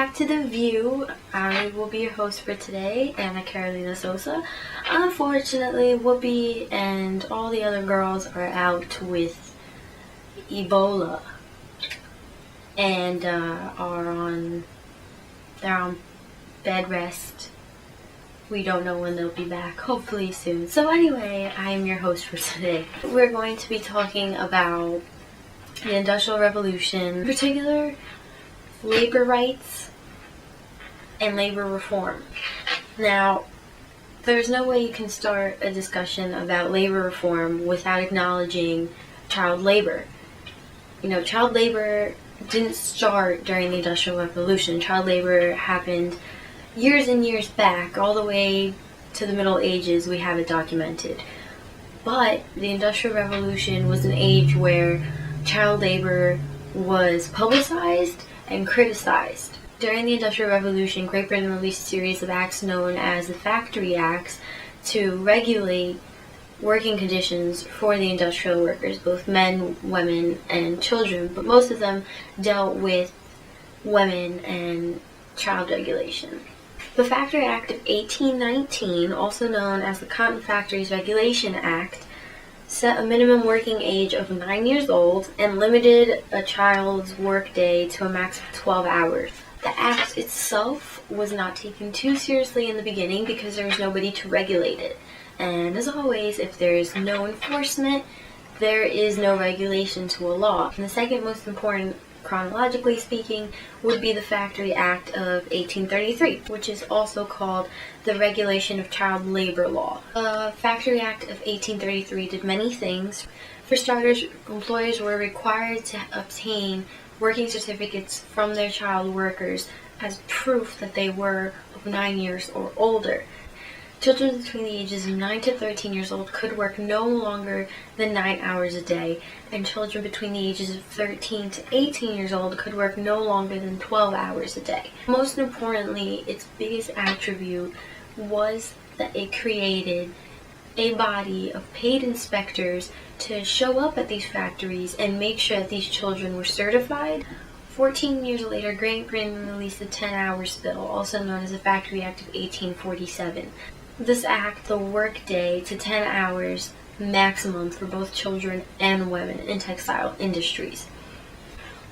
back to The View. I will be your host for today, Anna Carolina Sosa. Unfortunately, Whoopi and all the other girls are out with Ebola and they're on bed rest. We don't know when they'll be back, hopefully soon. So anyway, I am your host for today. We're going to be talking about the Industrial Revolution, in particular labor rights and labor reform. Now, there's no way you can start a discussion about labor reform without acknowledging child labor. You know, child labor didn't start during the Industrial Revolution. Child labor happened years and years back, all the way to the Middle Ages. We have it documented. But the Industrial Revolution was an age where child labor was publicized and criticized. During the Industrial Revolution, Great Britain released a series of acts known as the Factory Acts to regulate working conditions for the industrial workers, both men, women, and children, but most of them dealt with women and child regulation. The Factory Act of 1819, also known as the Cotton Factories Regulation Act, set a minimum working age of 9 years old and limited a child's workday to a max of 12 hours. The act itself was not taken too seriously in the beginning because there was nobody to regulate it. And as always, if there is no enforcement, there is no regulation to a law. And the second most important, chronologically speaking, would be the Factory Act of 1833, which is also called the Regulation of Child Labor Law. The Factory Act of 1833 did many things. For starters, employers were required to obtain working certificates from their child workers as proof that they were of 9 years or older. Children between the ages of 9 to 13 years old could work no longer than 9 hours a day, and children between the ages of 13 to 18 years old could work no longer than 12 hours a day. Most importantly, its biggest attribute was that it created a body of paid inspectors to show up at these factories and make sure that these children were certified. 14 years later, Great Britain released the 10 Hours Bill, also known as the Factory Act of 1847. This act the workday to 10 hours maximum for both children and women in textile industries.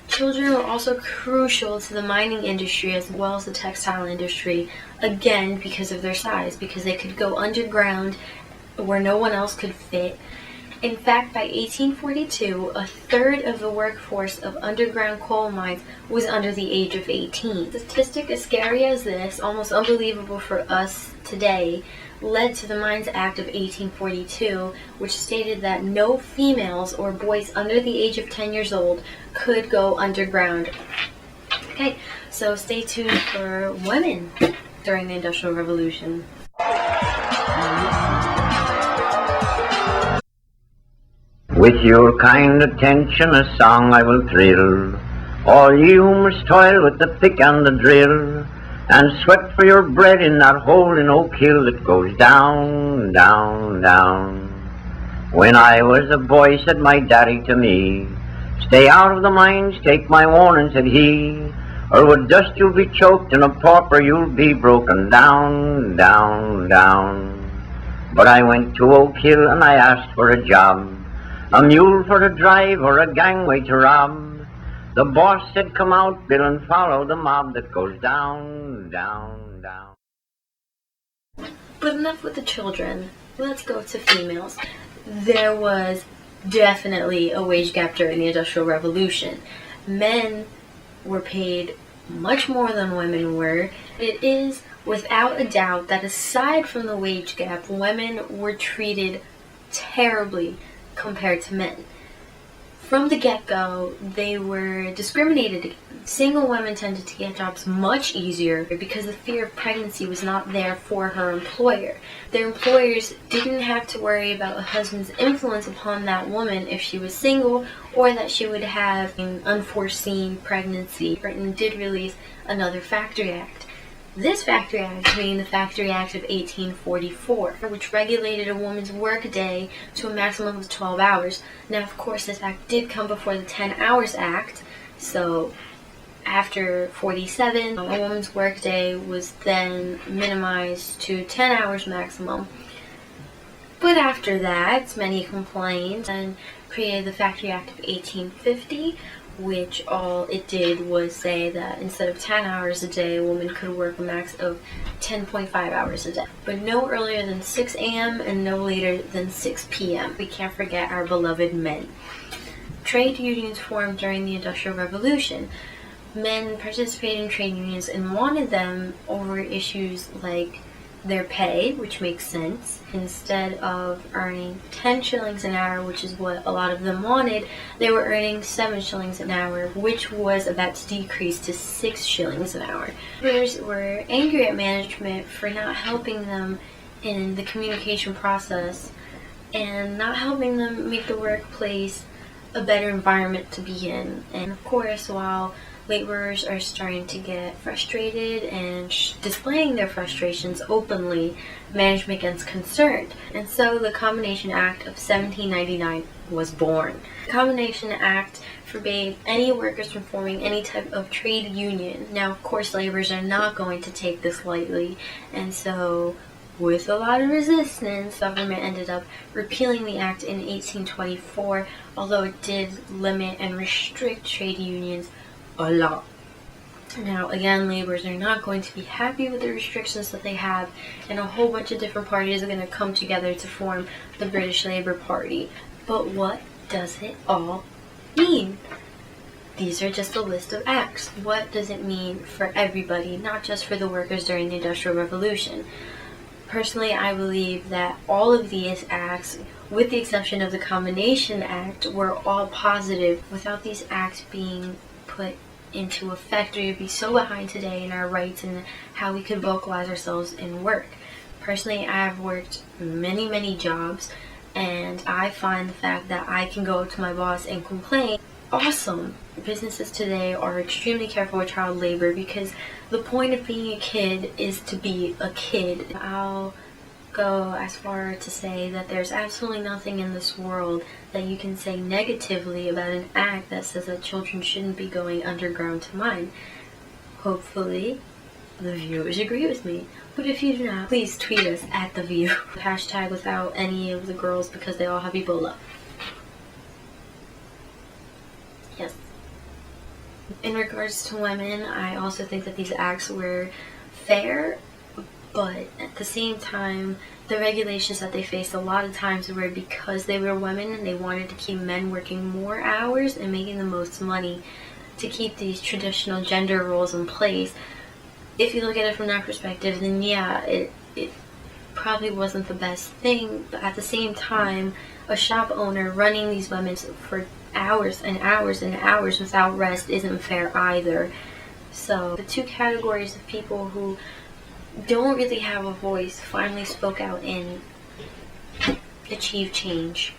Children were also crucial to the mining industry as well as the textile industry, again because of their size, because they could go underground where no one else could fit. In fact, by 1842, a third of the workforce of underground coal mines was under the age of 18. The statistic, as scary as this, almost unbelievable for us today, led to the Mines Act of 1842, which stated that no females or boys under the age of 10 years old could go underground. Okay, so stay tuned for women during the Industrial Revolution. With your kind attention, a song I will thrill. All you must toil with the pick and the drill, and sweat for your bread in that hole in Oak Hill that goes down, down, down. When I was a boy, said my daddy to me, stay out of the mines, take my warning, said he, or with dust you'll be choked and a pauper you'll be broken down, down, down. But I went to Oak Hill and I asked for a job, a mule for to drive or a gangway to rob. The boss said, come out, Bill, and follow the mob that goes down, down, down. But enough with the children. Let's go to females. There was definitely a wage gap during the Industrial Revolution. Men were paid much more than women were. It is without a doubt that aside from the wage gap, women were treated terribly compared to men. From the get-go, they were discriminated against. Single women tended to get jobs much easier because the fear of pregnancy was not there for her employer. Their employers didn't have to worry about a husband's influence upon that woman if she was single or that she would have an unforeseen pregnancy. Britain did release another Factory Act. This Factory Act being the Factory Act of 1844, which regulated a woman's workday to a maximum of 12 hours. Now, of course, this act did come before the 10 Hours Act, so After 47, a woman's workday was then minimized to 10 hours maximum. But after that, many complained and created the Factory Act of 1850, which all it did was say that instead of 10 hours a day, a woman could work a max of 10.5 hours a day, but no earlier than 6 a.m. and no later than 6 p.m. We can't forget our beloved men. Trade unions formed during the Industrial Revolution. Men participated in trade unions and wanted them over issues like their pay, which makes sense. Instead of earning 10 shillings an hour, which is what a lot of them wanted, they were earning 7 shillings an hour, which was about to decrease to 6 shillings an hour. Workers were angry at management for not helping them in the communication process and not helping them make the workplace a better environment to be in. And of course, while laborers are starting to get frustrated and displaying their frustrations openly, management gets concerned. And so the Combination Act of 1799 was born. The Combination Act forbade any workers from forming any type of trade union. Now, of course, laborers are not going to take this lightly, and so with a lot of resistance, government ended up repealing the act in 1824, although it did limit and restrict trade unions a lot. Now, again, laborers are not going to be happy with the restrictions that they have, and a whole bunch of different parties are going to come together to form the British Labour Party. But what does it all mean? These are just a list of acts. What does it mean for everybody, not just for the workers during the Industrial Revolution? Personally, I believe that all of these acts, with the exception of the Combination Act, were all positive. Without these acts being put into effect, we would be so behind today in our rights and how we could vocalize ourselves in work. Personally, I have worked many jobs, and I find the fact that I can go to my boss and complain awesome. Businesses today are extremely careful with child labor because the point of being a kid is to be a kid. I'll go as far to say that there's absolutely nothing in this world that you can say negatively about an act that says that children shouldn't be going underground to mine. Hopefully, the viewers agree with me. But if you do not, please tweet us at The View. Hashtag without any of the girls because they all have Ebola. Yes. In regards to women, I also think that these acts were fair, but at the same time, the regulations that they faced a lot of times were because they were women and they wanted to keep men working more hours and making the most money to keep these traditional gender roles in place. If you look at it from that perspective, then yeah, it probably wasn't the best thing, but at the same time, a shop owner running these women for hours and hours and hours without rest isn't fair either. So the two categories of people who don't really have a voice finally spoke out and achieved change.